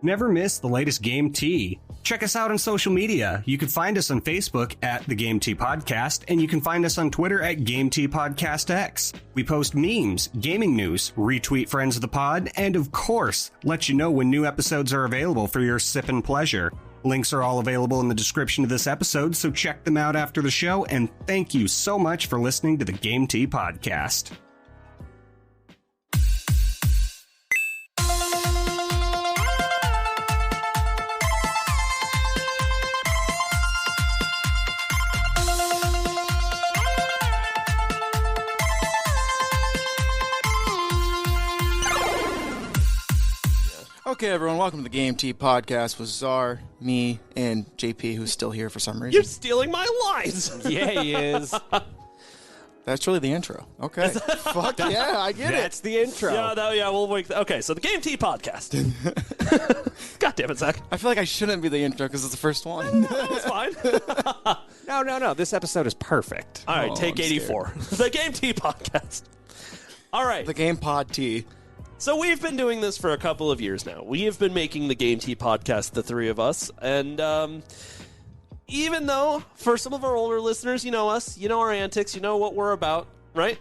Never miss the latest Game Tea. Check us out on social media. You can find us on Facebook at The Game Tea Podcast, and you can find us on Twitter at Game Tea Podcast X. We post memes, gaming news, retweet friends of the pod, and of course, let you know when new episodes are available for your sippin' pleasure. Links are all available in the description of this episode, so check them out after the show, and thank you so much for listening to the Game Tea Podcast. Okay, everyone, welcome to the Game Tea Podcast with Czar, me, and JP, who's still here for some reason. You're stealing my lines! Yeah, he is. That's really the intro. Okay. Fuck yeah, I get it. That's the intro. Yeah, we'll wait. Okay, so the Game Tea Podcast. God damn it, Zach. I feel like I shouldn't be the intro because it's the first one. That's fine. No. This episode is perfect. All right, take 84. The Game Tea Podcast. All right. The Game Pod Tea. So we've been doing this for a couple of years now. We have been making the Game Tea Podcast, the three of us, and even though for some of our older listeners, you know us, you know our antics, you know what we're about, right?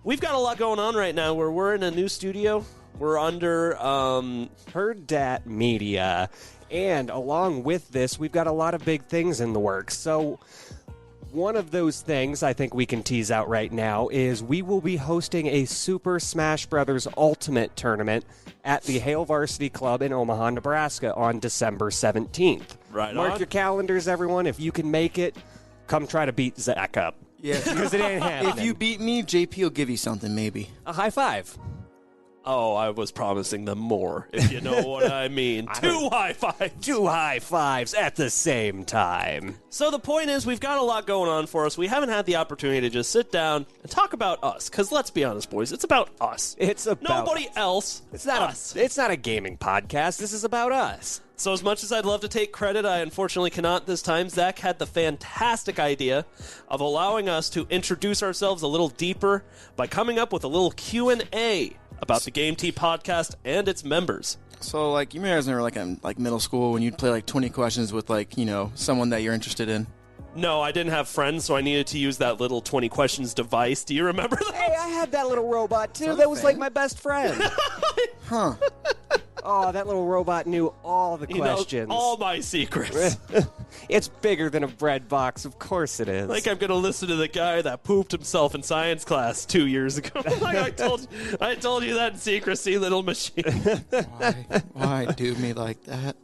We've got a lot going on right now where we're in a new studio. We're under Herdat Media, and along with this, we've got a lot of big things in the works. So one of those things I think we can tease out right now is we will be hosting a Super Smash Bros. Ultimate tournament at the Hale Varsity Club in Omaha, Nebraska on December 17th. Right Mark on. your calendars, everyone. If you can make it, come try to beat Zach up. Yeah. Because it ain't happening. If you beat me, JP will give you something, maybe. A high five. Oh, I was promising them more, if you know what I mean. Two high fives. 2 high fives at the same time. So the point is, we've got a lot going on for us. We haven't had the opportunity to just sit down and talk about us. Because let's be honest, boys, it's about us. It's about nobody else. It's not us. It's not a gaming podcast. This is about us. So as much as I'd love to take credit, I unfortunately cannot this time. Zach had the fantastic idea of allowing us to introduce ourselves a little deeper by coming up with a little Q&A about the Game Tea Podcast and its members. So, like, you guys remember, like, in middle school when you'd play, like, 20 questions with, like, you know, someone that you're interested in? No, I didn't have friends, so I needed to use that little 20 questions device. Do you remember that? Hey, I had that little robot, too. That was like my best friend. Huh. Oh, that little robot knew all the questions. Know all my secrets. It's bigger than a bread box. Of course it is. Like I'm going to listen to the guy that pooped himself in science class 2 years ago. Like I told you that in secrecy, little machine. Why do me like that?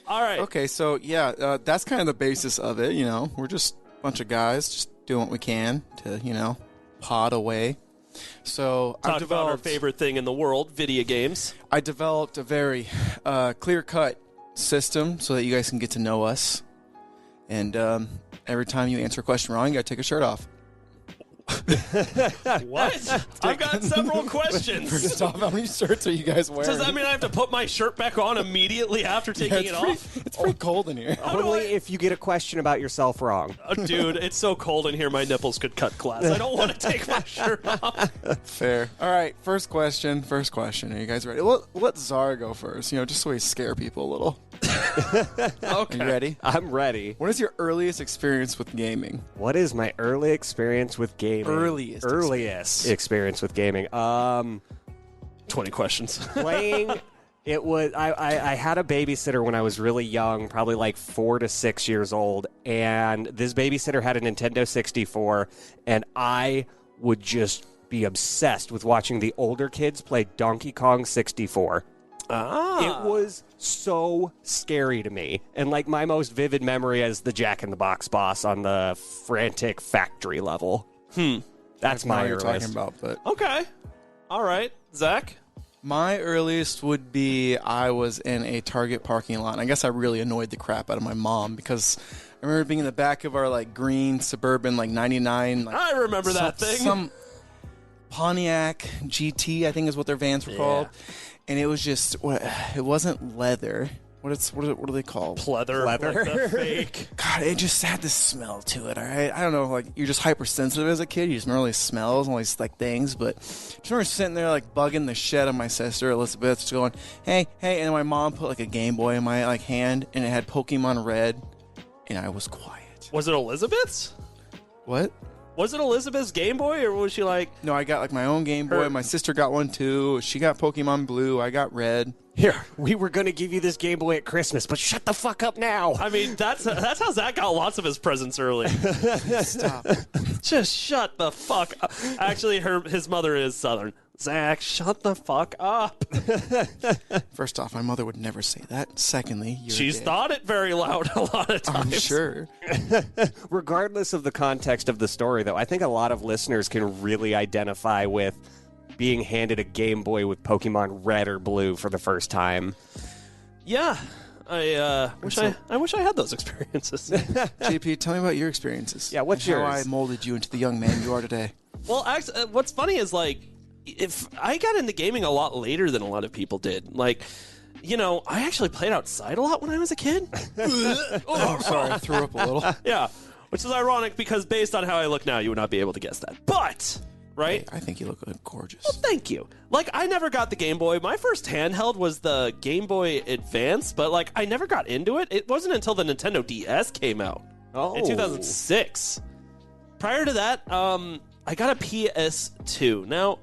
All right. Okay, so, yeah, that's kind of the basis of it, you know. We're just a bunch of guys just doing what we can to, you know, pod away. So Talk about our favorite thing in the world, video games. I developed a very clear-cut system so that you guys can get to know us. And every time you answer a question wrong, you got to take a shirt off. What? I've got several questions. First off, how many shirts are you guys wearing? Does that mean I have to put my shirt back on immediately after taking it off? It's pretty cold in here. Only if you get a question about yourself wrong. Dude, it's so cold in here, my nipples could cut glass. I don't want to take my shirt off. Fair. All right, first question. Are you guys ready? We'll let Zara go first, you know, just so we scare people a little. Okay. Are you ready? I'm ready. What is your earliest experience with gaming? What is my early experience with gaming? Earliest experience with gaming. 20 questions. Playing. It was I had a babysitter when I was really young, probably like 4 to 6 years old, and this babysitter had a Nintendo 64, and I would just be obsessed with watching the older kids play Donkey Kong 64. It was so scary to me. And like my most vivid memory is the Jack in the Box boss on the frantic factory level. That's my what you're earliest. talking about, but Okay. All right. Zach? my earliest would be I was in a Target parking lot. And I guess I really annoyed the crap out of my mom because I remember being in the back of our like green Suburban like 99. Like, I remember that thing. Some Pontiac GT, I think is what their vans were called. And it was just, it wasn't leather. what are they called? Pleather. Pleather. Like the fake. God, it just had this smell to it. All right, I don't know, like you're just hypersensitive as a kid. You just remember all these smells and all these like things. But I just remember sitting there like bugging the shit out of my sister Elizabeth, just going, "Hey, hey!" And my mom put like a Game Boy in my like hand, and it had Pokemon Red, and I was quiet. Was it Elizabeth's? What? Was it Elizabeth's Game Boy, or was she like... No, I got like my own Game Boy. My sister got one too. She got Pokemon Blue. I got Red. Here, we were going to give you this Game Boy at Christmas, but shut the fuck up now. I mean, that's how Zach got lots of his presents early. Stop. Just shut the fuck up. Actually, his mother is Southern. Zach, shut the fuck up. First off, my mother would never say that. Secondly, She's thought it very loud a lot of times. I'm sure. Regardless of the context of the story, though, I think a lot of listeners can really identify with being handed a Game Boy with Pokemon Red or Blue for the first time. Yeah. I wish I had those experiences. JP, tell me about your experiences. Yeah, what's and yours? How I molded you into the young man you are today. Well, actually, what's funny is, like, if I got into gaming a lot later than a lot of people did. Like, you know, I actually played outside a lot when I was a kid. Oh, sorry, I threw up a little. Yeah, which is ironic because based on how I look now, you would not be able to guess that. But, right? Hey, I think you look gorgeous. Well, thank you. Like, I never got the Game Boy. My first handheld was the Game Boy Advance, but, like, I never got into it. It wasn't until the Nintendo DS came out in 2006. Prior to that, I got a PS2. Now,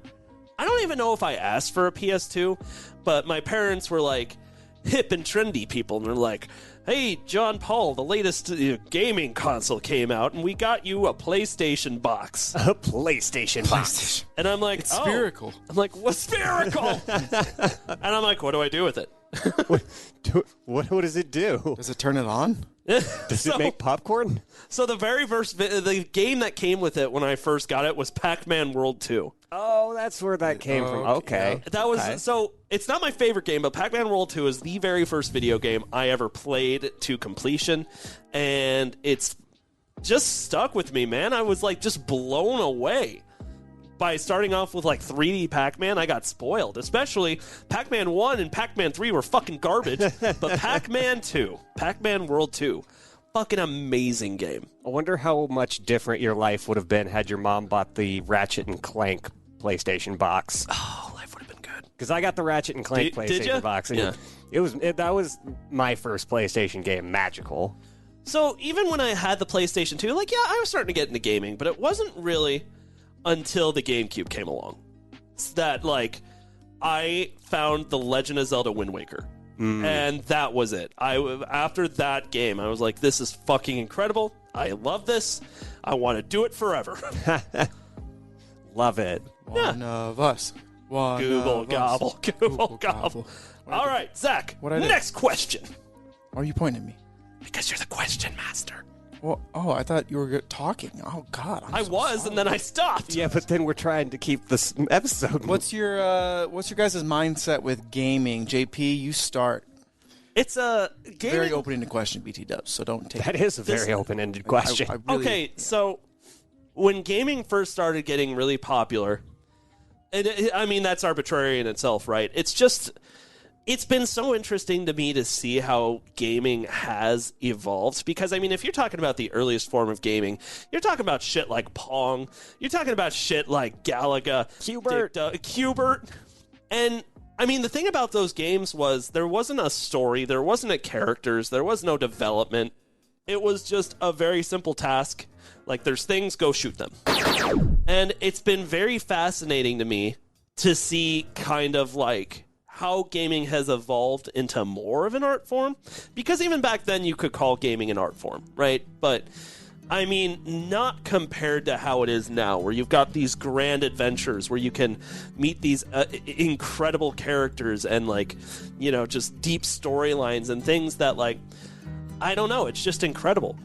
I don't even know if I asked for a PS2, but my parents were like hip and trendy people, and they're like, "Hey, John Paul, the latest gaming console came out, and we got you a PlayStation box." A PlayStation box. And I'm like, It's spherical. I'm like, what's spherical? And I'm like, what do I do with it? What does it do? Does it turn it on? Does it make popcorn? So the very first the game that came with it when I first got it was Pac-Man World 2. Oh, that's where that came from. Okay. That was so. It's not my favorite game, but Pac-Man World 2 is the very first video game I ever played to completion, and it's just stuck with me, man. I was like just blown away by starting off with like 3D Pac-Man. I got spoiled, especially Pac-Man 1 and Pac-Man 3 were fucking garbage, but Pac-Man 2, Pac-Man World 2, fucking amazing game. I wonder how much different your life would have been had your mom bought the Ratchet and Clank PlayStation box. Oh, life would have been good. Because I got the Ratchet and Clank Did PlayStation ya? box. And Yeah. that was my first PlayStation game, magical. So even when I had the PlayStation 2, like, yeah, I was starting to get into gaming, but it wasn't really until the GameCube came along that, like, I found The Legend of Zelda Wind Waker. And that was it. After that game, I was like, this is fucking incredible. I love this. I want to do it forever. Love it. One of us. One Google of gobble, us. Google gobble. All right, Zach, What'd I do? next question. Why are you pointing at me? Because you're the question master. Well, I thought you were talking. Oh, God. I was, and then I stopped. Yeah, but then we're trying to keep this episode. What's your guys' mindset with gaming? JP, you start. It's a gaming. Very open-ended question, BT Dubs, so don't take That is a very open-ended question. I really- Okay, so when gaming first started getting really popular, I mean, that's arbitrary in itself, right? It's been so interesting to me to see how gaming has evolved. Because, I mean, if you're talking about the earliest form of gaming, you're talking about shit like Pong. You're talking about shit like Galaga. Cubert. And, I mean, the thing about those games was there wasn't a story. There wasn't a characters. There was no development. It was just a very simple task. Like, there's things, go shoot them. And it's been very fascinating to me to see kind of like how gaming has evolved into more of an art form. Because even back then you could call gaming an art form, right? But, I mean, not compared to how it is now, where you've got these grand adventures where you can meet these incredible characters and, like, you know, just deep storylines and things that, like, I don't know, it's just incredible.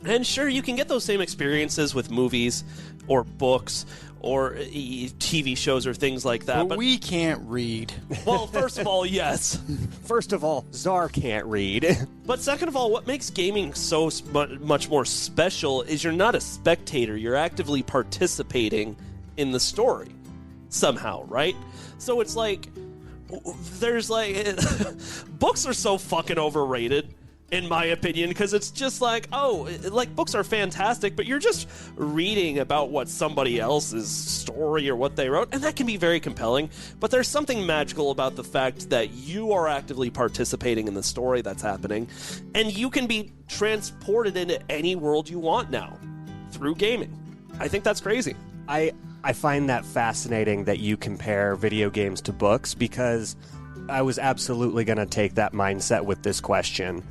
And sure, you can get those same experiences with movies or books or TV shows or things like that. But we can't read. Well, first of all, yes. First of all, Czar can't read. But second of all, what makes gaming so much more special is you're not a spectator. You're actively participating in the story somehow, right? So it's like, there's like books are so fucking overrated in my opinion, because it's just like, oh, like books are fantastic, but you're just reading about what somebody else's story or what they wrote, and that can be very compelling, but there's something magical about the fact that you are actively participating in the story that's happening, and you can be transported into any world you want now through gaming. I think that's crazy. I find that fascinating that you compare video games to books, because I was absolutely going to take that mindset with this question.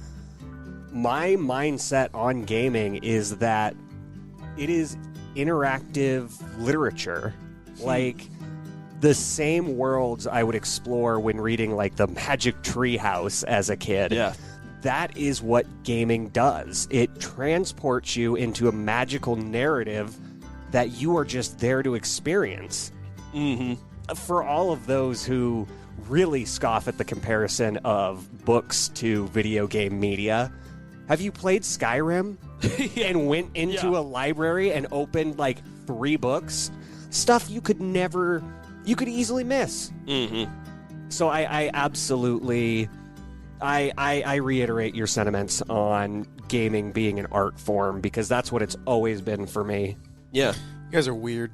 My mindset on gaming is that it is interactive literature. Like, the same worlds I would explore when reading, like, the Magic Tree House as a kid. Yeah. That is what gaming does. It transports you into a magical narrative that you are just there to experience. Mm-hmm. For all of those who really scoff at the comparison of books to video game media, have you played Skyrim and went into a library and opened like 3 books? Stuff you could easily miss. Mm-hmm. So I absolutely, I reiterate your sentiments on gaming being an art form, because that's what it's always been for me. Yeah. You guys are weird.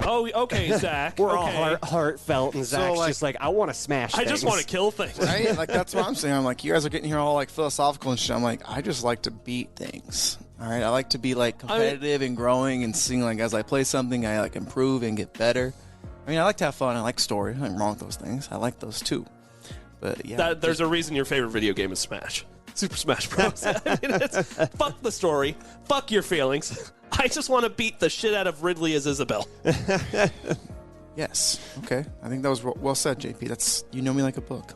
Oh, okay, Zach. We're okay. all heartfelt, and Zach's just like, I want to smash things. I just want to kill things. Right? Like, that's what I'm saying. I'm like, you guys are getting here all, like, philosophical and shit. I'm like, I just like to beat things. All right? I like to be, like, competitive and growing and seeing, like, as I play something, I, like, improve and get better. I mean, I like to have fun. I like story. Nothing wrong with those things. I like those, too. But, yeah. There's a reason your favorite video game is Smash. Super Smash Bros. I mean, fuck the story. Fuck your feelings. I just want to beat the shit out of Ridley as Isabel. Yes. Okay. I think that was well said, JP. That's, you know me like a book.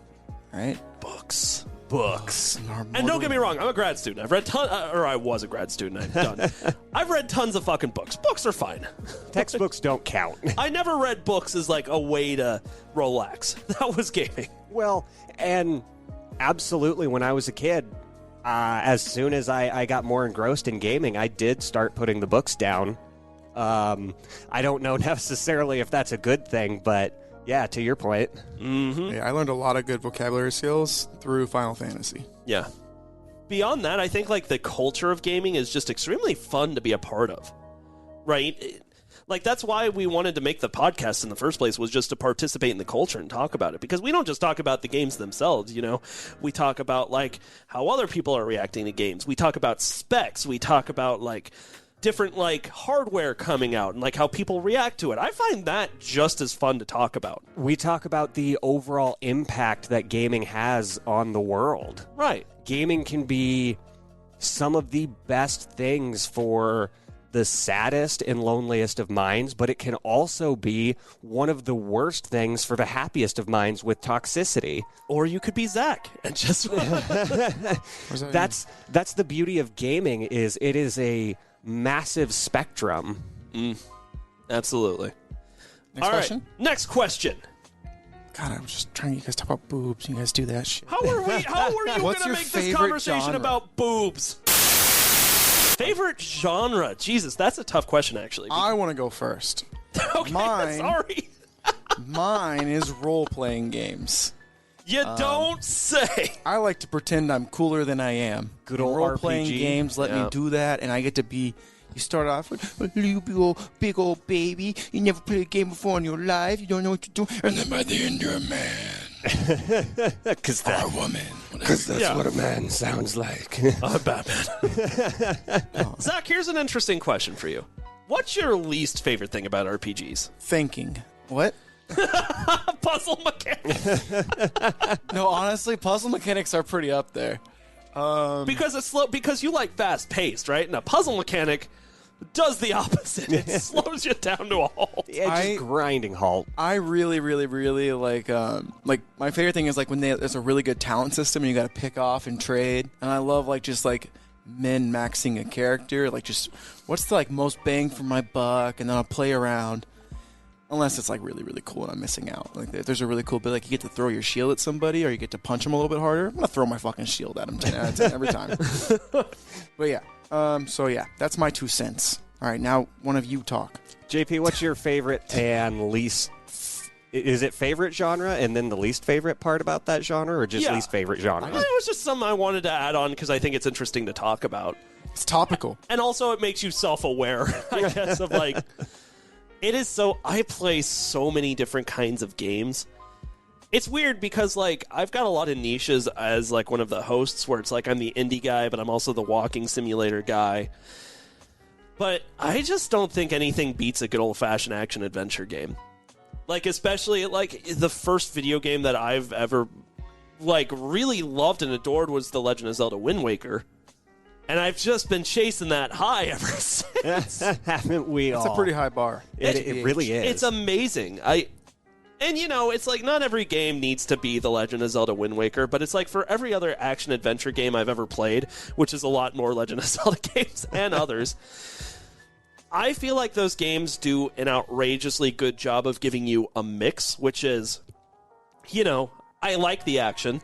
All right? Books. And don't get me wrong, I'm a grad student. I've read or I was a grad student. I'm done. I've read tons of fucking books. Books are fine. Textbooks don't count. I never read books as like a way to relax. That was gaming. Well, and absolutely, when I was a kid, as soon as I got more engrossed in gaming, I did start putting the books down. I don't know necessarily if that's a good thing, but yeah, to your point. Mm-hmm. Yeah, I learned a lot of good vocabulary skills through Final Fantasy. Yeah. Beyond that, I think like the culture of gaming is just extremely fun to be a part of, right? Like, that's why we wanted to make the podcast in the first place, was just to participate in the culture and talk about it. Because we don't just talk about the games themselves, you know? We talk about, like, how other people are reacting to games. We talk about specs. We talk about, like, different, like, hardware coming out and, like, how people react to it. I find that just as fun to talk about. We talk about the overall impact that gaming has on the world. Right. Gaming can be some of the best things for the saddest and loneliest of minds, but it can also be one of the worst things for the happiest of minds with toxicity. Or you could be Zach and just that's the beauty of gaming, is it is a massive spectrum. Absolutely. Next question? Next question. God, I was just trying to get you guys to talk about boobs. You guys do that shit. How are you going What's to your make this favorite conversation genre? about boobs? Favorite genre? Jesus, that's a tough question, actually. I want to go first. Okay, mine- sorry. Mine is role-playing games. You don't say. I like to pretend I'm cooler than I am. Good old role-playing RPG. games let me do that, and I get to be... You start off with, you big old baby. You never played a game before in your life. You don't know what you're doing. And then by the end, you're a man. Because Or a woman. that's what a man sounds like. I'm Batman. Zach, here's an interesting question for you. What's your least favorite thing about RPGs? Thinking. What? Puzzle mechanics. No, honestly, puzzle mechanics are pretty up there. Because it's slow. Because you like fast paced, right? And a puzzle mechanic does the opposite. It slows you down to a halt. Yeah, just grinding halt. I really, really, really like my favorite thing is like when there's a really good talent system and you got to pick off and trade. And I love like just like min maxing a character, like just what's the like most bang for my buck, and then I'll play around. Unless it's like really, really cool and I'm missing out. Like if there's a really cool bit, like you get to throw your shield at somebody or you get to punch them a little bit harder. I'm gonna throw my fucking shield at them 10 out of 10 every time. But yeah, so yeah, that's my 2 cents. All right, now one of you talk. JP, what's your favorite and least Is it favorite genre and then the least favorite part about that genre, or just Yeah. least favorite genre? It was just something I wanted to add on because I think it's interesting to talk about. It's topical. And also it makes you self-aware, I guess, of like, it is so, I play so many different kinds of games. It's weird because, like, I've got a lot of niches as, like, one of the hosts where it's like I'm the indie guy, but I'm also the walking simulator guy. But I just don't think anything beats a good old-fashioned action-adventure game. Like, especially, like, the first video game that I've ever, like, really loved and adored was The Legend of Zelda Wind Waker. And I've just been chasing that high ever since. Haven't we all? It's a pretty high bar. It really is. It's amazing. And, you know, it's like not every game needs to be The Legend of Zelda Wind Waker, but it's like for every other action-adventure game I've ever played, which is a lot more Legend of Zelda games and others, I feel like those games do an outrageously good job of giving you a mix, which is, you know, I like the action,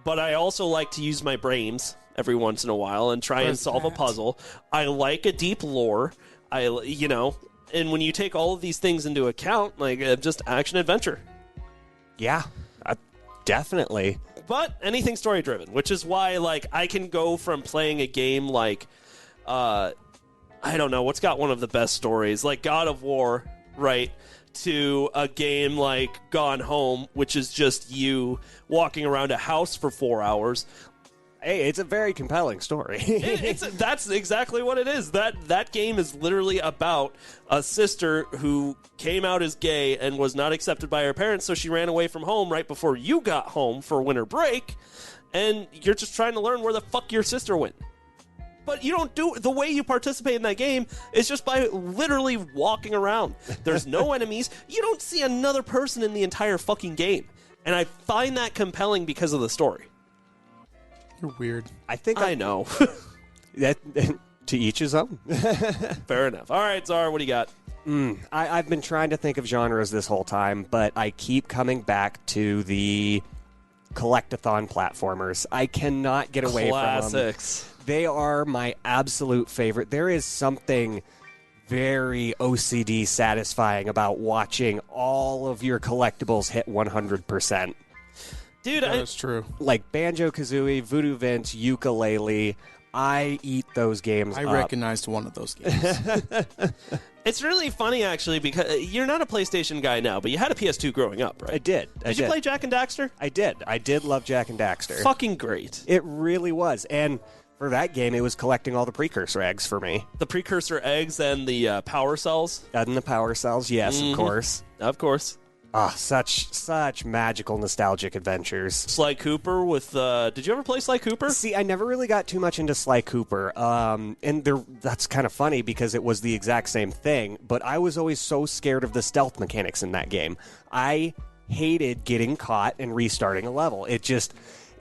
but I also like to use my brains every once in a while and try and solve a puzzle. I like a deep lore. You know, and when you take all of these things into account, like just action-adventure. Yeah, definitely. But anything story-driven, which is why, like, I can go from playing a game like, I don't know, what's got one of the best stories, like God of War, right, to a game like Gone Home, which is just you walking around a house for 4 hours. Hey, it's a very compelling story. That's exactly what it is. That game is literally about a sister who came out as gay and was not accepted by her parents, so she ran away from home right before you got home for winter break, and you're just trying to learn where the fuck your sister went. But you don't do the way you participate in that game is just by literally walking around. There's no enemies. You don't see another person in the entire fucking game. And I find that compelling because of the story. You're weird. I know. That to each his own. Fair enough. All right, Czar, what do you got? I've been trying to think of genres this whole time, but I keep coming back to the collectathon platformers. I cannot get away from them. Classics. They are my absolute favorite. There is something very OCD satisfying about watching all of your collectibles hit 100%. Dude, That's true. Like Banjo-Kazooie, Voodoo Vince, Yooka-Laylee. I eat those games I up. recognized one of those games. it's really funny, actually, because you're not a PlayStation guy now, but you had a PS2 growing up, right? I did. Did you play Jak and Daxter? I did. I did love Jak and Daxter. Fucking great. It really was. And for that game, it was collecting all the precursor eggs for me. The precursor eggs and the power cells? And the power cells, yes, of course. Of course. Ah, such magical, nostalgic adventures. Sly Cooper with... did you ever play Sly Cooper? See, I never really got too much into Sly Cooper, and that's kind of funny because it was the exact same thing, but I was always so scared of the stealth mechanics in that game. I hated getting caught and restarting a level.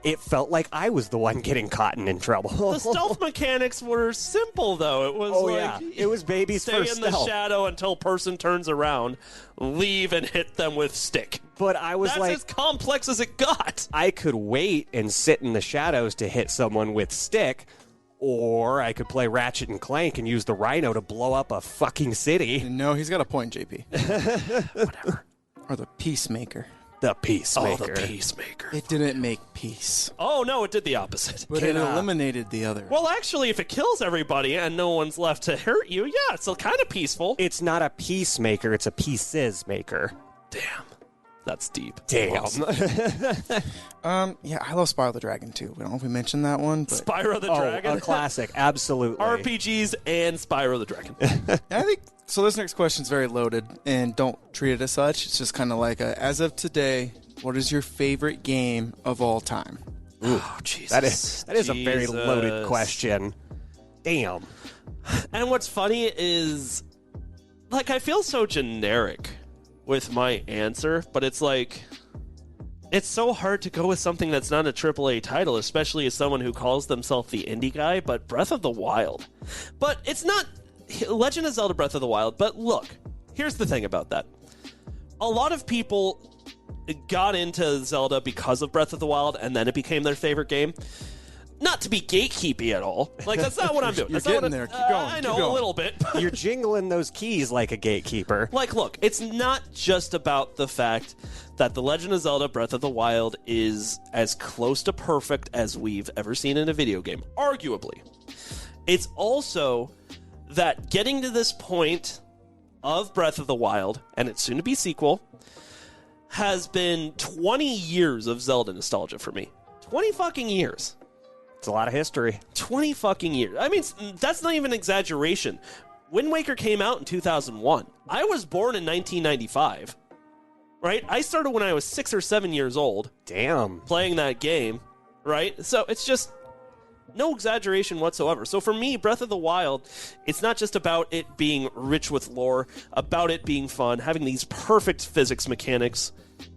It felt like I was the one getting caught and in trouble. The stealth mechanics were simple, though. It was it was baby's stay first in the stealth. shadow until person turns around, leave and hit them with stick. But I was That's like, as complex as it got. I could wait and sit in the shadows to hit someone with stick, or I could play Ratchet and Clank and use the Rhino to blow up a fucking city. No, he's got a point, JP. Whatever. Or the Peacemaker. The Peacemaker. Oh, the Peacemaker. It didn't make peace, Oh, no, it did the opposite. but it eliminated the other. Well, actually, if it kills everybody and no one's left to hurt you, yeah, it's kind of peaceful. It's not a peacemaker, it's a pieces maker. Damn. That's deep. Damn. Yeah, I love Spyro the Dragon too. I don't know if we mentioned that one, but Spyro the Dragon. A classic, absolutely. RPGs and Spyro the Dragon. I think so. This next question is very loaded, and don't treat it as such. It's just kind of like as of today, what is your favorite game of all time? Oh, Jesus. That is a very loaded question. Damn. And what's funny is, like, I feel so generic with my answer, but it's like, it's so hard to go with something that's not a AAA title, especially as someone who calls themselves the indie guy, but Breath of the Wild. But it's not Legend of Zelda Breath of the Wild, but look, here's the thing about that. A lot of people got into Zelda because of Breath of the Wild, and then it became their favorite game. Not not to be gatekeepy at all. Like, that's not what I'm doing. You're That's not getting what there. Keep going. I Keep know, going. a little bit. You're jingling those keys like a gatekeeper. Like, look, it's not just about the fact that The Legend of Zelda Breath of the Wild is as close to perfect as we've ever seen in a video game, arguably. It's also that getting to this point of Breath of the Wild, and its soon-to-be sequel, has been 20 years of Zelda nostalgia for me. 20 fucking years. It's a lot of history. 20 fucking years. I mean, that's not even an exaggeration. Wind Waker came out in 2001. I was born in 1995. Right? I started when I was 6 or 7 years old. Damn. Playing that game. Right? So it's just no exaggeration whatsoever. So for me, Breath of the Wild, it's not just about it being rich with lore, about it being fun, having these perfect physics mechanics.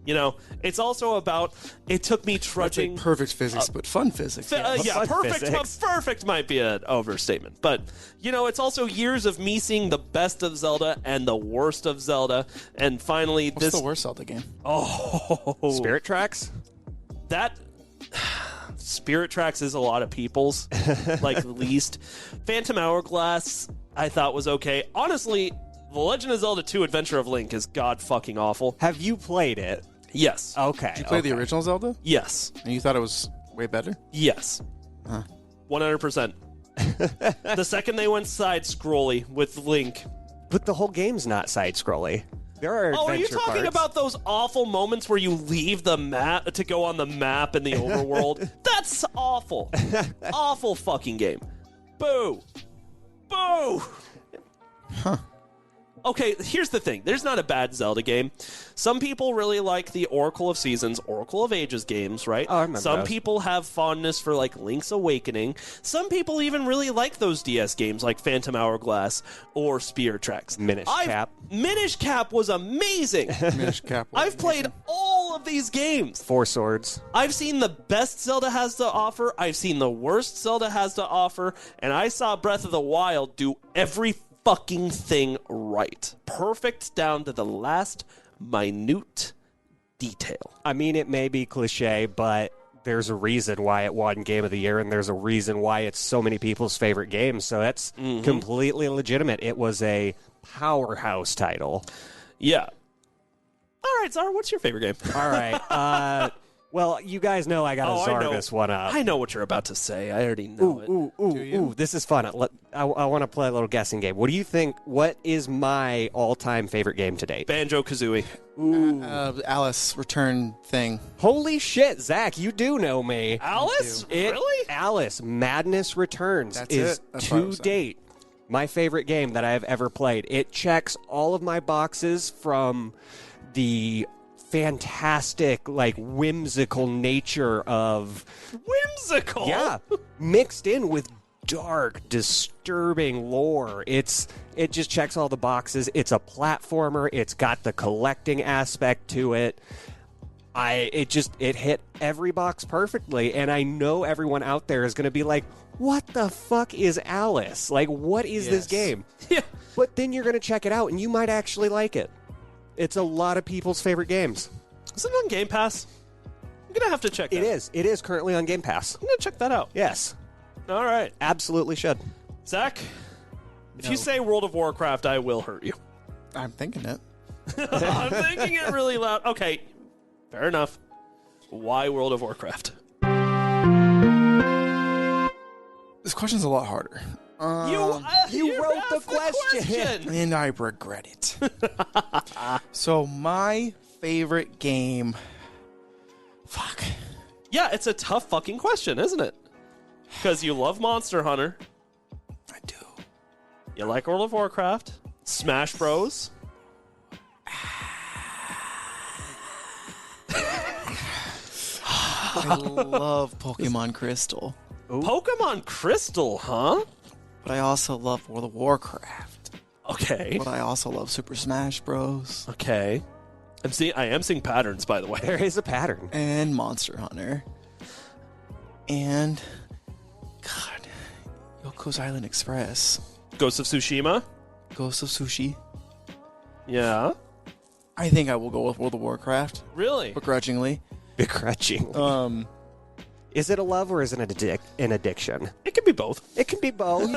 You know, it's also about, it took me trudging. Perfect physics, but fun physics. Yeah, Fun perfect. physics. Perfect might be an overstatement, but you know, it's also years of me seeing the best of Zelda and the worst of Zelda, and finally What's the worst Zelda game? Spirit Tracks? That Spirit Tracks is a lot of people's like least. Phantom Hourglass I thought was okay. Honestly, The Legend of Zelda 2: Adventure of Link is god fucking awful. Have you played it? Yes. Okay. Did you play the original Zelda? Yes. And you thought it was way better? Yes. 100%. The second they went side-scrolly with Link. But the whole game's not side-scrolly. There are Oh, are you adventure talking parts. about those awful moments where you leave the map to go on the map in the overworld? That's awful. Awful fucking game. Boo. Boo. Okay, here's the thing. There's not a bad Zelda game. Some people really like the Oracle of Seasons, Oracle of Ages games, right? Oh, I remember Some those. people have fondness for, like, Link's Awakening. Some people even really like those DS games like Phantom Hourglass or Spirit Tracks. Minish Cap. Minish Cap was amazing. Minish Cap. I've played all of these games. Four Swords. I've seen the best Zelda has to offer. I've seen the worst Zelda has to offer. And I saw Breath of the Wild do every fucking thing right. Perfect down to the last minute detail. I mean, it may be cliche, but there's a reason why it won Game of the Year, and there's a reason why it's so many people's favorite game. So that's completely legitimate. It was a powerhouse title. Yeah. All right, Zara, what's your favorite game? All right. Well, you guys know I got to I Zar know. this one up. I know what you're about to say. I already know it. Ooh, this is fun. I want to play a little guessing game. What do you think? What is my all-time favorite game to date? Banjo-Kazooie. Alice return thing. Holy shit, Zach, you do know me. Alice? Really? Alice Madness Returns That's is it. That's what I to was saying. date my favorite game that I have ever played. It checks all of my boxes from the fantastic, like, whimsical nature of... Whimsical? Yeah, mixed in with dark, disturbing lore. It just checks all the boxes. It's a platformer. It's got the collecting aspect to it. It hit every box perfectly, and I know everyone out there is going to be like, what the fuck is Alice? Like, what is this Yes. game? Yeah. But then you're going to check it out, and you might actually like it. It's a lot of people's favorite games. Is it on Game Pass? I'm going to have to check that. It is. It is currently on Game Pass. I'm going to check that out. Yes. All right. Absolutely should. Zach, if you say World of Warcraft, I will hurt you. I'm thinking it. I'm thinking it really loud. Okay, fair enough. Why World of Warcraft? This question's a lot harder. You wrote the asked question. And I regret it. So my favorite game... Fuck. Yeah, it's a tough fucking question, isn't it? Because you love Monster Hunter, I do. you like World of Warcraft, Smash Bros. I love Pokemon Crystal. Pokemon Crystal, huh? But I also love World of Warcraft. Okay. But I also love Super Smash Bros. Okay. I am seeing patterns, by the way. There is a pattern. And Monster Hunter. And... God. Yoko's Island Express. Ghost of Tsushima. Ghost of Sushi. Yeah. I think I will go with World of Warcraft. Really? Begrudgingly. Begrudging. Is it a love or is it an addiction? It can be both. It can be both.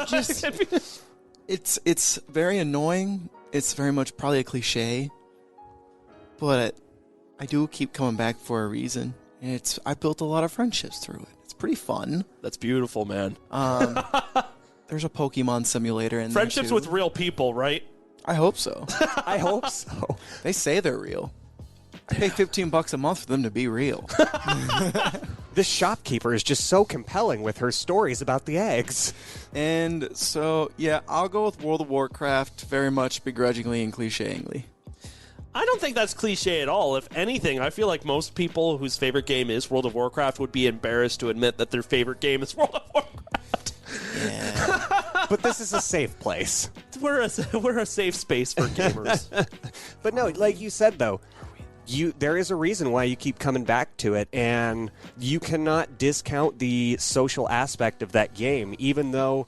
It's very annoying. It's very much probably a cliche, but I do keep coming back for a reason. And I built a lot of friendships through it. It's pretty fun. That's beautiful, man. There's a Pokemon simulator in Friendships there, with real people, right? I hope so. I hope so. They say they're real. I pay $15 a month for them to be real. This shopkeeper is just so compelling with her stories about the eggs. And so, yeah, I'll go with World of Warcraft very much begrudgingly and clichéingly. I don't think that's cliche at all. If anything, I feel like most people whose favorite game is World of Warcraft would be embarrassed to admit that their favorite game is World of Warcraft. Yeah. But this is a safe place. We're a safe space for gamers. But no, like you said, though, there is a reason why you keep coming back to it, and you cannot discount the social aspect of that game, even though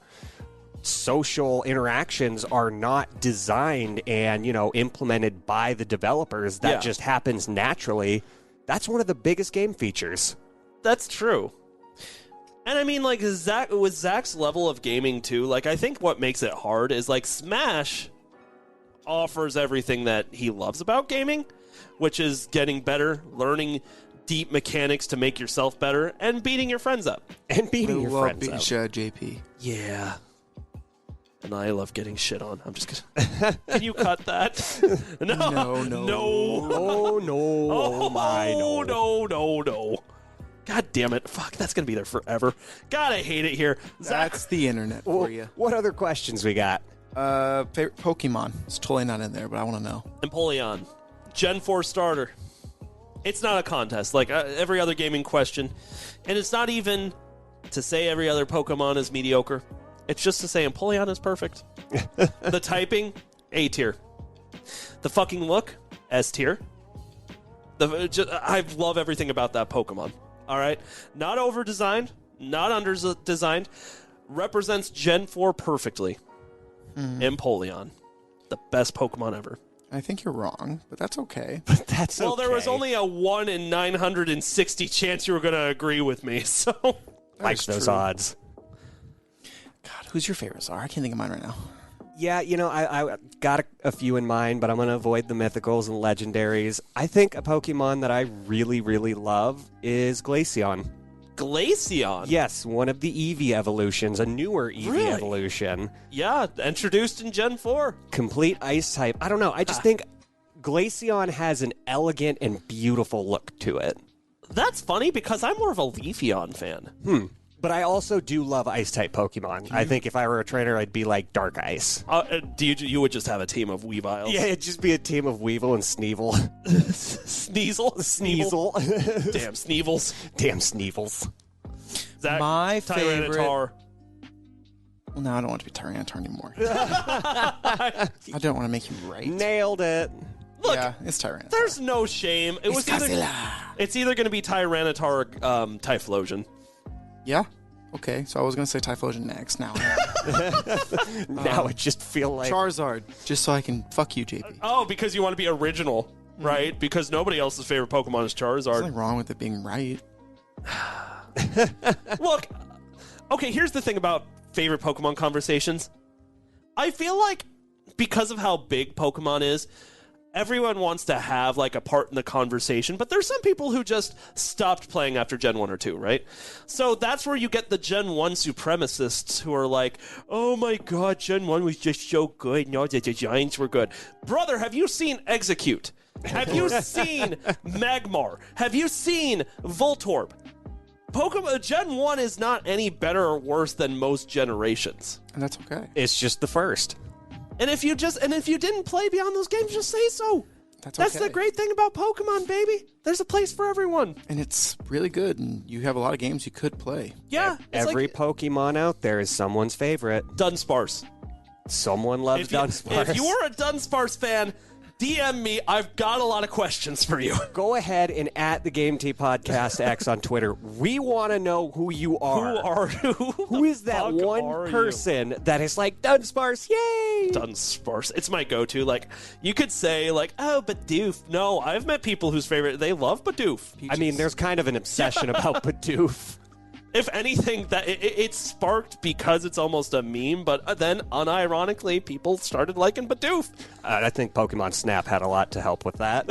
social interactions are not designed and, implemented by the developers. That just happens naturally. That's one of the biggest game features. That's true. And I mean, like, with Zach's level of gaming, too, like, I think what makes it hard is, like, Smash offers everything that he loves about gaming, which is getting better, learning deep mechanics to make yourself better, and beating your friends up. And beating your friends up. JP. Yeah. And I love getting shit on. I'm just gonna... Can you cut that? No. Oh, no. Oh, my, no. No. God damn it. Fuck, that's gonna be there forever. God, I hate it here. Zach, That's the internet for you. What other questions we got? Favorite Pokemon. It's totally not in there, but I want to know. Empoleon. Gen 4 starter. It's not a contest like every other gaming question. And it's not even to say every other Pokemon is mediocre. It's just to say Empoleon is perfect. The typing, A tier. The fucking look, S tier. I love everything about that Pokemon. All right? Not over-designed, not under-designed. Represents Gen 4 perfectly. Empoleon. The best Pokemon ever. I think you're wrong, but that's okay. That's well, there was only a 1 in 960 chance you were going to agree with me, so... Like those odds. God, who's your favorite Czar? I can't think of mine right now. Yeah, I got a few in mind, but I'm going to avoid the mythicals and legendaries. I think a Pokemon that I really, really love is Glaceon. Glaceon? Yes, one of the Eevee evolutions, a newer Eevee evolution. Yeah, introduced in Gen 4. Complete ice type. I don't know. I just think Glaceon has an elegant and beautiful look to it. That's funny because I'm more of a Leafeon fan. But I also do love ice-type Pokemon. I think if I were a trainer, I'd be like Dark Ice. You would just have a team of Weaviles. Yeah, it'd just be a team of Weevil and Sneevil. Sneasel? Sneasel. Damn Sneevils. Damn Sneevils. Zach, My favorite... Tyranitar. Well, no, I don't want to be Tyranitar anymore. I don't want to make you right. Nailed it. Look, yeah, it's Tyranitar. There's no shame. It's either going to be Tyranitar or Typhlosion. Yeah? Okay, so I was going to say Typhlosion next. Now now it just feel like... Charizard, just so I can fuck you, JP. Oh, because you want to be original, right? Because nobody else's favorite Pokemon is Charizard. There's nothing wrong with it being right. Look, okay, here's the thing about favorite Pokemon conversations. I feel like because of how big Pokemon is, everyone wants to have like a part in the conversation, but there's some people who just stopped playing after Gen 1 or 2, right? So that's where you get the Gen 1 supremacists who are like, oh my god, Gen 1 was just so good, no, the designs were good. Brother, have you seen Execute? Have you seen Magmar? Have you seen Voltorb? Pokemon Gen 1 is not any better or worse than most generations. And that's okay. It's just the first. And if you didn't play beyond those games, just say so. That's okay. the great thing about Pokemon, baby. There's a place for everyone. And it's really good, and you have a lot of games you could play. Yeah. Every Pokemon out there is someone's favorite. Dunsparce. Someone loves Dunsparce. If you are a Dunsparce fan, DM me. I've got a lot of questions for you. Go ahead and at the Game T Podcast X on Twitter. We want to know who you are. Who is that one person that is like, Dunsparce, yay! Dunsparce. It's my go-to. Like, you could say, like, oh, Bidoof. No, I've met people whose favorite, they love Bidoof. I mean, there's kind of an obsession about Bidoof. If anything, that it sparked because it's almost a meme, but then unironically, people started liking Bidoof. I think Pokemon Snap had a lot to help with that.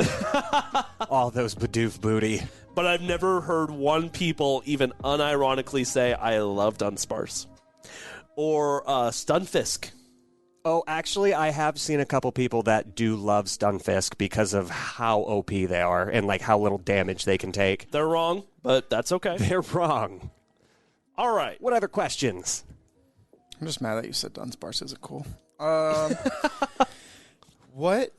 All those Bidoof booty. But I've never heard one people even unironically say, I love Dunsparce. Or Stunfisk. Oh, actually, I have seen a couple people that do love Stunfisk because of how OP they are and like how little damage they can take. They're wrong, but that's okay. They're wrong. All right. What other questions? I'm just mad that you said Dunsparce isn't cool. What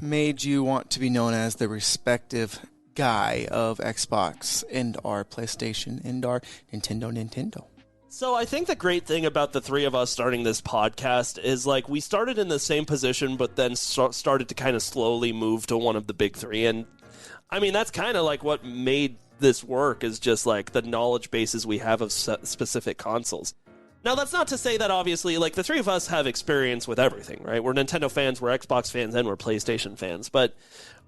made you want to be known as the respective guy of Xbox and our PlayStation and our Nintendo? So I think the great thing about the three of us starting this podcast is like we started in the same position, but then started to kind of slowly move to one of the big three. And I mean, that's kind of like what made this work is just like the knowledge bases we have of specific consoles. Now, that's not to say that obviously, like the three of us have experience with everything, right? We're Nintendo fans, we're Xbox fans, and we're PlayStation fans. But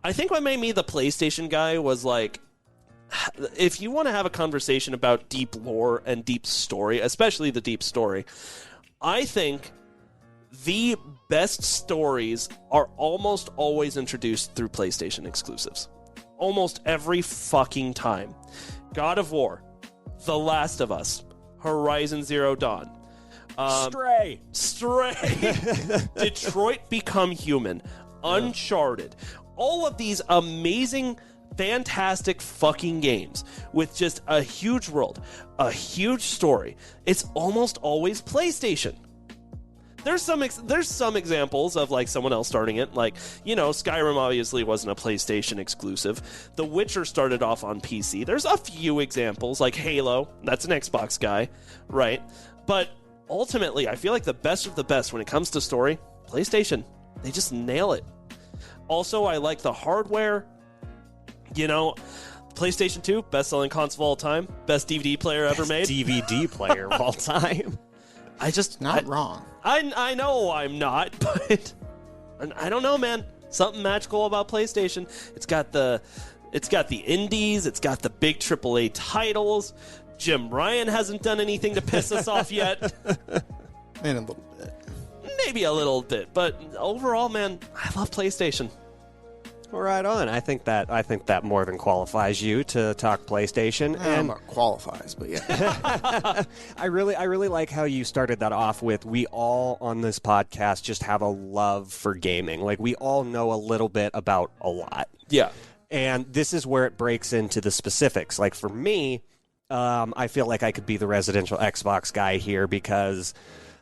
I think what made me the PlayStation guy was like, if you want to have a conversation about deep lore and deep story, especially the deep story, I think the best stories are almost always introduced through PlayStation exclusives. Almost every fucking time. God of War, The Last of Us, Horizon Zero Dawn, Stray, Detroit Become Human, Uncharted, all of these amazing, fantastic fucking games with just a huge world, a huge story. It's almost always PlayStation. There's some examples of like someone else starting it, like, you know, Skyrim obviously wasn't a PlayStation exclusive. The Witcher started off on PC. There's a few examples, like Halo, that's an Xbox guy, right? But ultimately, I feel like the best of the best when it comes to story, PlayStation. They just nail it. Also, I like the hardware. You know, PlayStation 2, best-selling console of all time, best DVD player ever made. DVD player of all time. Not wrong. I know I'm not, but I don't know, man. Something magical about PlayStation. It's got the indies. It's got the big AAA titles. Jim Ryan hasn't done anything to piss us off yet. And a little bit. Maybe a little bit, but overall, man, I love PlayStation. Right on. I think that more than qualifies you to talk PlayStation. And not qualifies, but yeah. I really like how you started that off with we all on this podcast just have a love for gaming. Like we all know a little bit about a lot. Yeah. And this is where it breaks into the specifics. Like for me, I feel like I could be the residential Xbox guy here because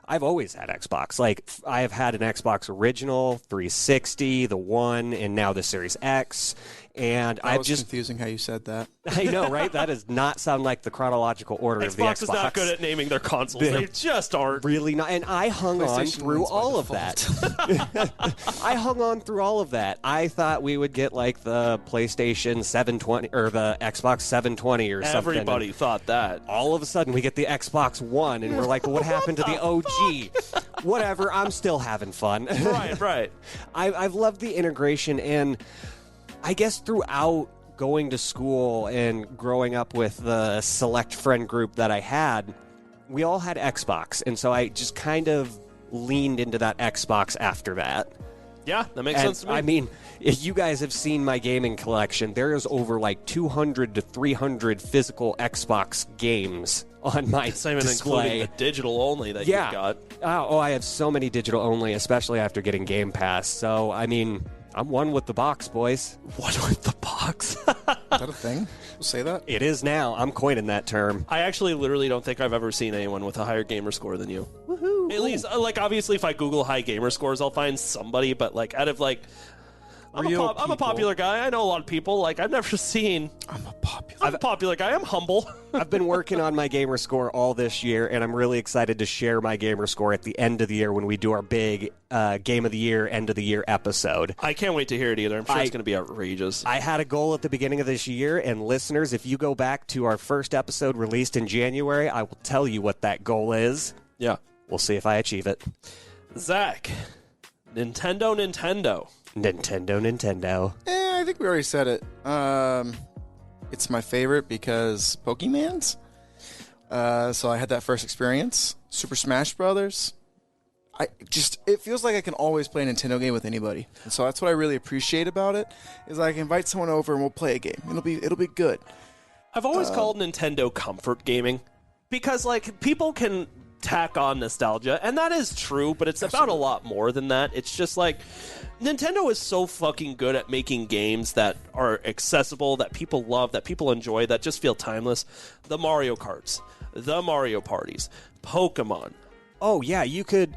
I've always had Xbox. Like, I have had an Xbox original, 360, the One, and now the Series X. And I've just confusing how you said that. I know, right? That does not sound like the chronological order of the Xbox. Xbox is not good at naming their consoles. They just aren't. Really not. And I hung on through all of that. I hung on through all of that. I thought we would get like the PlayStation 720 or the Xbox 720 or something. Everybody thought that. All of a sudden, we get the Xbox One, and we're like, well, what happened to the OG? Whatever, I'm still having fun. Right. I've loved the integration, and I guess throughout going to school and growing up with the select friend group that I had, we all had Xbox, and so I just kind of leaned into that Xbox after that. Yeah, that makes sense to me. I mean, if you guys have seen my gaming collection, there is over like 200 to 300 physical Xbox games on my display. Including the digital only that you've got. Oh, I have so many digital only, especially after getting Game Pass. So, I mean, I'm one with the box, boys. One with the box? Is that a thing? We'll say that? It is now. I'm coining that term. I actually literally don't think I've ever seen anyone with a higher gamer score than you. Woohoo! At least, like, obviously, if I Google high gamer scores, I'll find somebody, but, like, out of, like, I'm a popular guy. I know a lot of people. Like, I've never seen... I'm a popular guy. I'm humble. I've been working on my gamer score all this year, and I'm really excited to share my gamer score at the end of the year when we do our big Game of the Year, End of the Year episode. I can't wait to hear it either. I'm sure it's going to be outrageous. I had a goal at the beginning of this year, and listeners, if you go back to our first episode released in January, I will tell you what that goal is. Yeah. We'll see if I achieve it. Zach, Nintendo. I think we already said it. It's my favorite because Pokemans. So I had that first experience. Super Smash Brothers. It feels like I can always play a Nintendo game with anybody. And so that's what I really appreciate about it, is I can invite someone over and we'll play a game. It'll be good. I've always called Nintendo comfort gaming because, like, people can tack on nostalgia, and that is true, but it's about a lot more than that. It's just like Nintendo is so fucking good at making games that are accessible, that people love, that people enjoy, that just feel timeless. The Mario Karts, the Mario Parties, Pokemon. Oh yeah, you could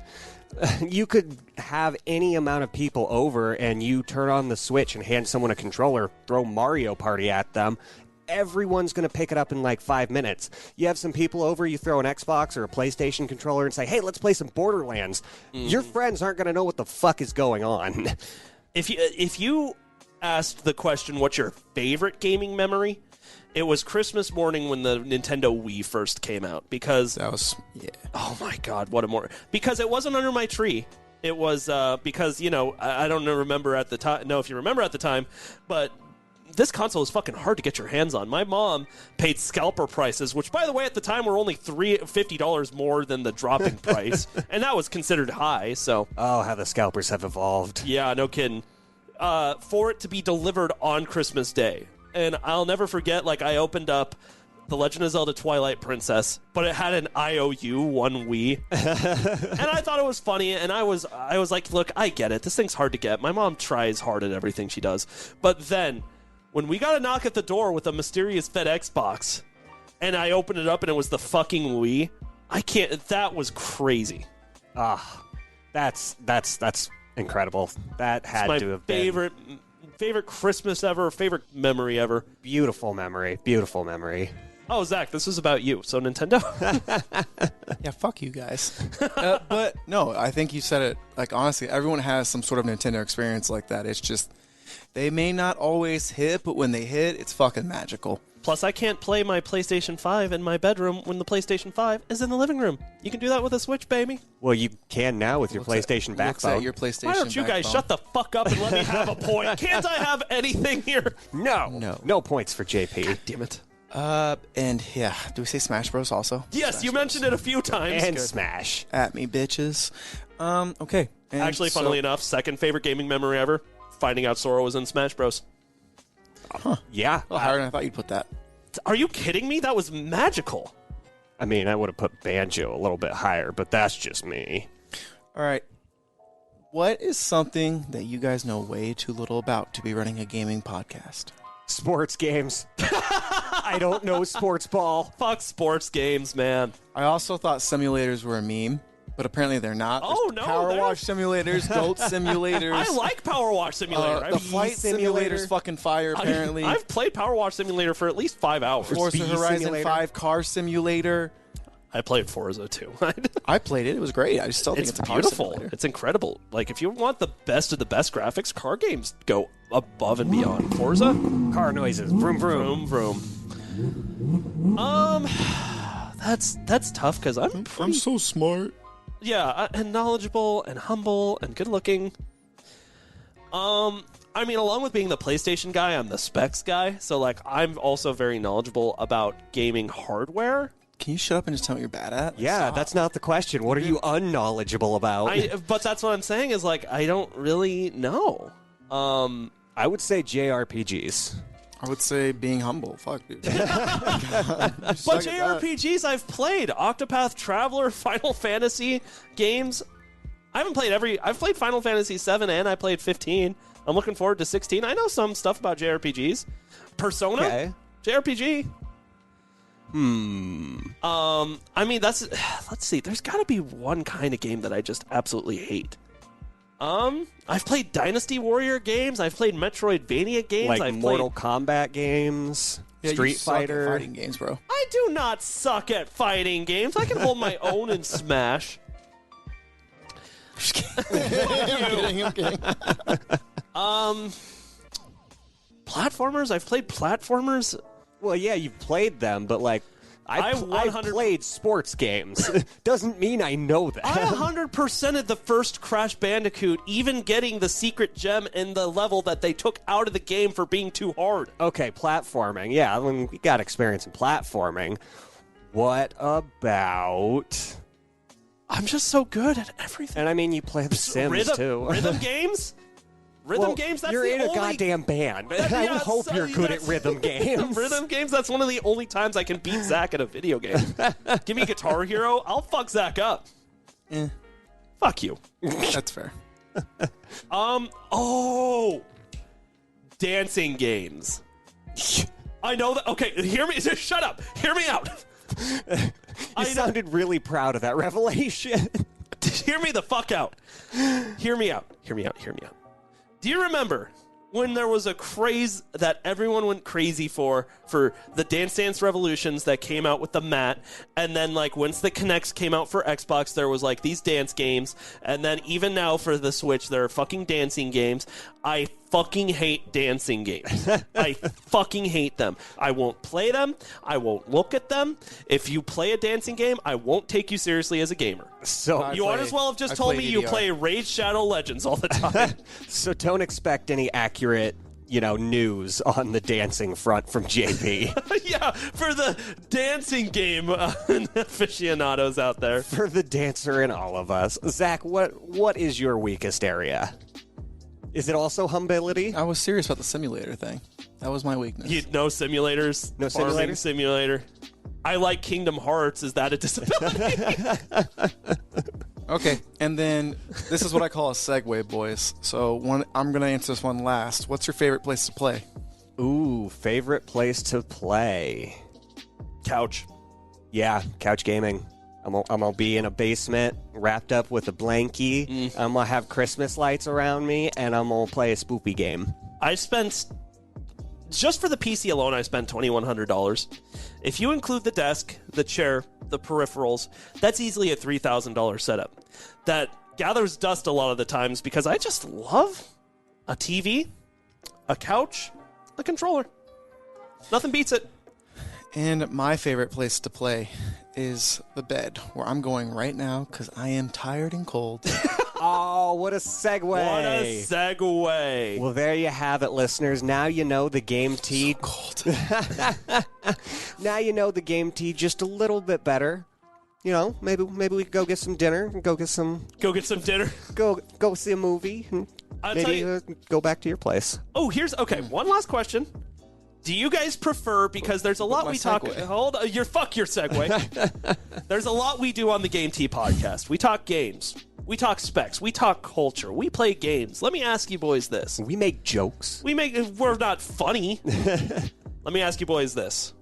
have any amount of people over, and you turn on the Switch and hand someone a controller, throw Mario Party at them. Everyone's going to pick it up in like 5 minutes. You have some people over, you throw an Xbox or a PlayStation controller and say, hey, let's play some Borderlands. Your friends aren't going to know what the fuck is going on. If you asked the question, what's your favorite gaming memory? It was Christmas morning when the Nintendo Wii first came out, because That was, yeah. oh my god, what a more, because it wasn't under my tree. It was because, you know, I don't remember at the time. No, if you remember at the time, but this console is fucking hard to get your hands on. My mom paid scalper prices, which, by the way, at the time were only $50 more than the dropping price, and that was considered high. So, Oh, how the scalpers have evolved. yeah, no kidding. For it to be delivered on Christmas Day, and I'll never forget. Like, I opened up The Legend of Zelda: Twilight Princess, but it had an IOU one Wii, and I thought it was funny. And I was like, look, I get it. This thing's hard to get. My mom tries hard at everything she does, but then when we got a knock at the door with a mysterious FedEx box, and I opened it up and it was the fucking Wii, I can't. That was crazy. That's incredible. That had My to have favorite Christmas ever, favorite memory ever. been beautiful memory. Beautiful memory. Oh, Zach, this is about you. So Nintendo. Yeah, fuck you guys. But no, I think you said it. Like, honestly, everyone has some sort of Nintendo experience like that. It's just, they may not always hit, but when they hit, it's fucking magical. Plus, I can't play my PlayStation 5 in my bedroom when the PlayStation 5 is in the living room. You can do that with a Switch, baby. Well, you can now with your PlayStation Looks backbone. at your PlayStation Why don't you guys backbone. shut the fuck up and let me have a point? Can't I have anything here? No points for JP. Damn it. And yeah, do we say Smash Bros also? Yes, Smash you Bros. mentioned it a few times. And Smash. At me, bitches. Okay. And Actually, so- funnily enough, second favorite gaming memory ever, finding out Sora was in Smash Bros. Yeah. Well, higher than I thought you'd put that. Are you kidding me? That was magical. I mean, I would have put Banjo a little bit higher, but that's just me. All right. What is something that you guys know way too little about to be running a gaming podcast? Sports games. I don't know sports ball. Fuck sports games, man. I also thought simulators were a meme, but apparently they're not. Oh, There's no, Power they're- wash simulators, goat simulators. I like Power Wash Simulator. the I've, flight Simulator. simulator's fucking fire, apparently. I've played Power Wash Simulator for at least 5 hours. Forza Bee Horizon Simulator. 5 car simulator. I played Forza too. I played it. It was great. I just still think It's it's a car beautiful. simulator. It's incredible. Like, if you want the best of the best graphics, car games go above and beyond. Forza, Car noises. Vroom, vroom. vroom, vroom. That's tough because I'm pretty, so smart. and knowledgeable and humble and good looking. I mean, along with being the PlayStation guy, I'm the specs guy. So, like, I'm also very knowledgeable about gaming hardware. Can you shut up and just tell me what you're bad at? Yeah, that's not the question. What are you unknowledgeable about? But that's what I'm saying is, like, I don't really know. I would say JRPGs. I would say being humble. Fuck, dude. But JRPGs I've played. Octopath Traveler, Final Fantasy games. I've played Final Fantasy 7 and I played 15. I'm looking forward to 16. I know some stuff about JRPGs. Persona? Okay. JRPG? I mean, let's see. There's got to be one kind of game that I just absolutely hate. I've played Dynasty Warrior games. I've played Metroidvania games. Like I've Mortal played... Kombat games, Yeah, you Street suck at Fighter. fighting games, bro. I do not suck at fighting games. I can hold my own in Smash. I'm kidding. Platformers? I've played platformers. Well, yeah, you've played them, but like, I've 100 played sports games. Doesn't mean I know that. I 100%ed the first Crash Bandicoot, even getting the secret gem in the level that they took out of the game for being too hard. Okay, platforming. Yeah, I mean, we got experience in platforming. What about... I'm just so good at everything. And I mean, you play The Sims, too. Rhythm games? Rhythm games, that's you're the in only... a goddamn band. I would hope you're good at rhythm games. Rhythm games, that's one of the only times I can beat Zach at a video game. Give me Guitar Hero, I'll fuck Zach up. Fuck you. That's fair. Dancing games. I know that. Okay, hear me. Shut up. Hear me out. You sounded really proud of that revelation. Hear me the fuck out. Hear me out. Hear me out. Hear me out. Do you remember when there was a craze that everyone went crazy for the Dance Dance Revolutions that came out with the mat, and then like once the Kinects came out for Xbox, there was like these dance games, and then even now for the Switch, there are fucking dancing games. I fucking hate dancing games. I fucking hate them. I won't play them. I won't look at them. If you play a dancing game, I won't take you seriously as a gamer. So you ought as well have just told me you play Raid Shadow Legends all the time. So don't expect any accurate, news on the dancing front from JP. Yeah, for the dancing game aficionados out there. For the dancer in all of us. Zach, what is your weakest area? Is it also humility? I was serious about the simulator thing. That was my weakness. No simulators? No Farming simulators? Simulator. I like Kingdom Hearts. Is that a disability? Okay, and then this is what I call a segue, boys. So I'm going to answer this one last. What's your favorite place to play? Ooh, favorite place to play. Couch. Yeah, couch gaming. I'm gonna be in a basement, wrapped up with a blankie. I'm gonna have Christmas lights around me, and I'm gonna play a spoopy game. I spent, just for the PC alone, I spent $2,100. If you include the desk, the chair, the peripherals, that's easily a $3,000 setup. That gathers dust a lot of the times because I just love a TV, a couch, a controller. Nothing beats it. And my favorite place to play is the bed, where I'm going right now because I am tired and cold. Oh, what a segue. What a segue. Well, there you have it, listeners. Now you know the Game Tea. So cold. Now you know the Game Tea just a little bit better. Maybe we could go get some dinner. Go get some dinner. Go see a movie. And maybe go back to your place. Oh, one last question. Do you guys prefer, because there's a lot we talk... Hold on, fuck your segue. There's a lot we do on the Game Tea podcast. We talk games. We talk specs. We talk culture. We play games. Let me ask you boys this. We make jokes. We're not funny. Let me ask you boys this.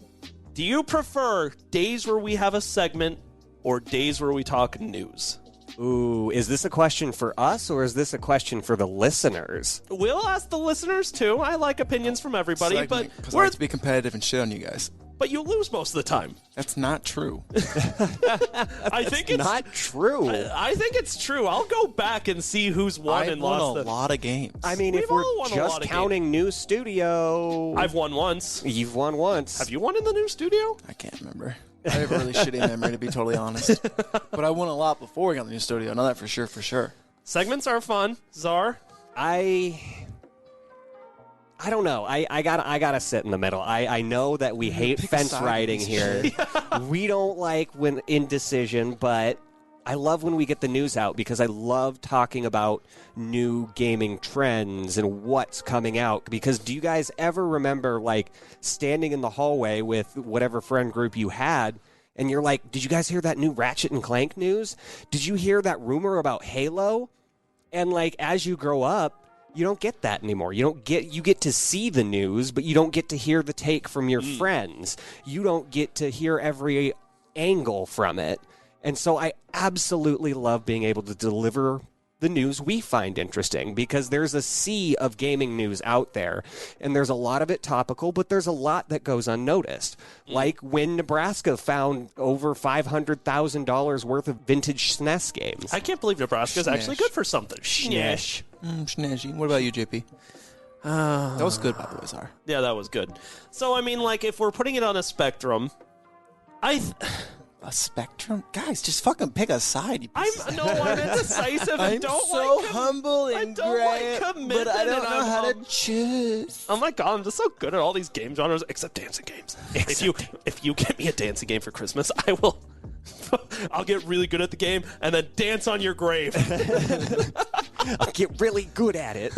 Do you prefer days where we have a segment or days where we talk news? Ooh, is this a question for us or is this a question for the listeners? We'll ask the listeners too. I like opinions from everybody, Segment, because I like to be competitive and shit on you guys. But you lose most of the time. That's not true. I think it's not true. I think it's true. I'll go back and see who's won and lost. I've won a lot of games. I mean, We've if we're all won a just lot of counting new studio, I've won once. You've won once. Have you won in the new studio? I can't remember. I have a really shitty memory, to be totally honest. But I won a lot before we got the new studio. I know that for sure. Segments are fun. Czar? I don't know. I gotta sit in the middle. I know that we hate fence riding here. We don't like when indecision, but I love when we get the news out because I love talking about new gaming trends and what's coming out. Because do you guys ever remember like standing in the hallway with whatever friend group you had and you're like, did you guys hear that new Ratchet and Clank news? Did you hear that rumor about Halo? And like as you grow up, you don't get that anymore. You get to see the news, but you don't get to hear the take from your friends. You don't get to hear every angle from it. And so I absolutely love being able to deliver the news we find interesting because there's a sea of gaming news out there, and there's a lot of it topical, but there's a lot that goes unnoticed. Like when Nebraska found over $500,000 worth of vintage SNES games. I can't believe Nebraska's actually good for something. Schnesh. Snazzy. What about you, JP? That was good, by the way, Czar. Yeah, that was good. So, I mean, like, if we're putting it on a spectrum, a spectrum? Guys, just fucking pick a side. You I'm indecisive. I'm don't so like humble and I don't great, like commitment, but I don't and know I'm how to choose. Oh my god, I'm just so good at all these game genres, except dancing games. If you get me a dancing game for Christmas, I'll get really good at the game and then dance on your grave. I'll get really good at it.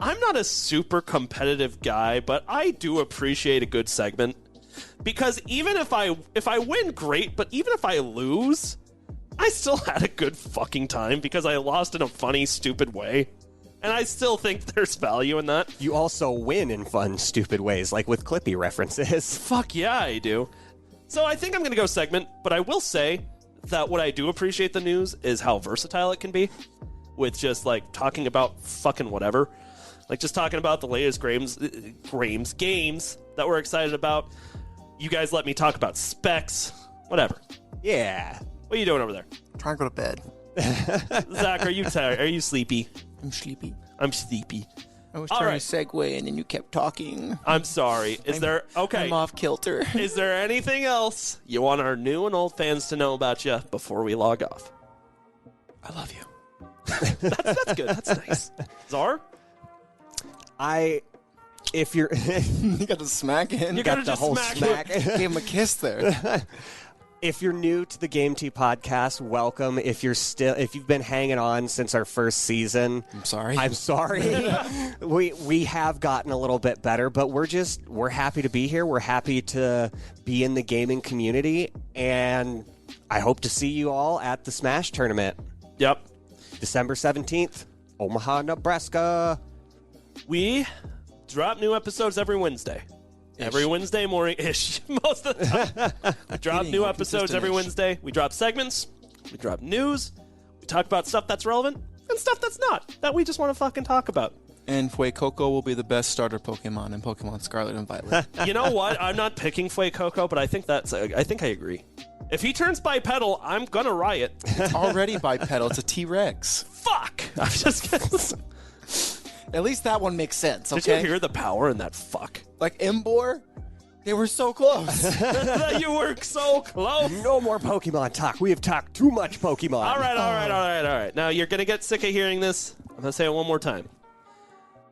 I'm not a super competitive guy, but I do appreciate a good segment. Because even if I win, great, but even if I lose, I still had a good fucking time because I lost in a funny, stupid way. And I still think there's value in that. You also win in fun, stupid ways, like with Clippy references. Fuck yeah, I do. So I think I'm going to go segment, but I will say that what I do appreciate the news is how versatile it can be with just, like, talking about fucking whatever. Like, just talking about the latest games that we're excited about. You guys let me talk about specs. Whatever. Yeah. What are you doing over there? Trying to go to bed. Zach, are you tired? Are you sleepy? I'm sleepy. I'm sleepy. I was All trying right. to segue, and then you kept talking. I'm sorry. I'm off kilter. Is there anything else you want our new and old fans to know about you before we log off? I love you. That's good. That's nice. Czar? If you're... You got the smack in. You got gotta the just whole smack smack. Gave him a kiss there. If you're new to the Game Tea podcast, welcome. If you've been hanging on since our first season, I'm sorry. I'm sorry. we have gotten a little bit better, but we're happy to be here. We're happy to be in the gaming community, and I hope to see you all at the Smash tournament. Yep. December 17th, Omaha, Nebraska. We drop new episodes every Wednesday. Every Wednesday morning-ish, most of the time. We drop new episodes every Wednesday. We drop segments. We drop news. We talk about stuff that's relevant and stuff that's not, that we just want to fucking talk about. And Fuecoco will be the best starter Pokemon in Pokemon Scarlet and Violet. You know what? I'm not picking Fuecoco, but I think I agree. If he turns bipedal, I'm gonna riot. It's already bipedal. It's a T-Rex. Fuck! I'm just kidding. At least that one makes sense, okay? Did you hear the power in that fuck? Like Embor, they were so close. You were so close. No more Pokemon talk. We have talked too much Pokemon. All right. Now, you're going to get sick of hearing this. I'm going to say it one more time.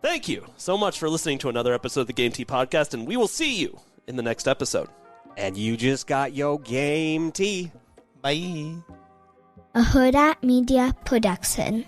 Thank you so much for listening to another episode of the Game Tea Podcast, and we will see you in the next episode. And you just got your Game Tea. Bye. A Huda Media Production.